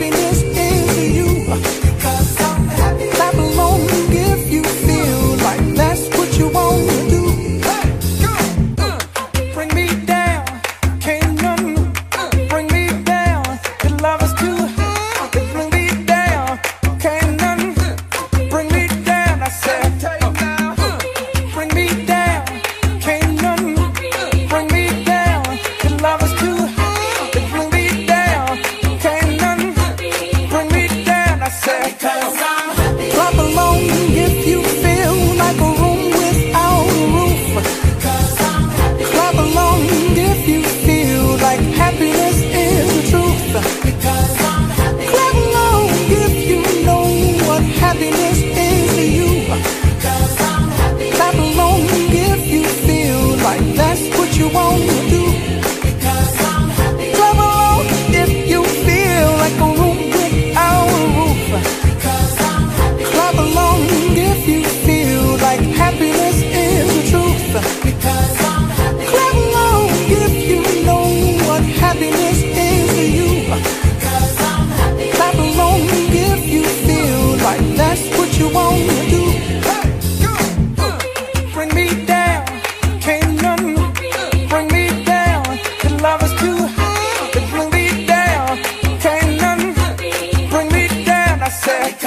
happiness is to you. Because I'm happy. Clap along if you feel like that's what you want to do. Hey, go! Bring me down, can't none bring me down. Your love is too high. Bring me down, can't none bring me down. I said, bring me down, can't none bring me down. Your love is too high. Bring me down, can't none bring me down. I said, because I'm happy. Clap along if you feel like a room without a roof. Because I'm happy. Clap along if you feel like happiness is the truth. Because I'm happy. Clap along if you know what happiness is to you. Because I'm happy. Clap along if you feel like that's what you want to do. Because I'm happy. Clap along if you feel like a room without a roof. Because I'm happy. Clap along if you feel like happiness is the truth. Because I'm happy. Clap along if you know what happiness is to you. Because I'm happy. Clap along if you feel like that's what you want to do. Hey, go! Bring me down, can't none bring me down. Your love is too high. Bring me down, can't none bring me down. I said,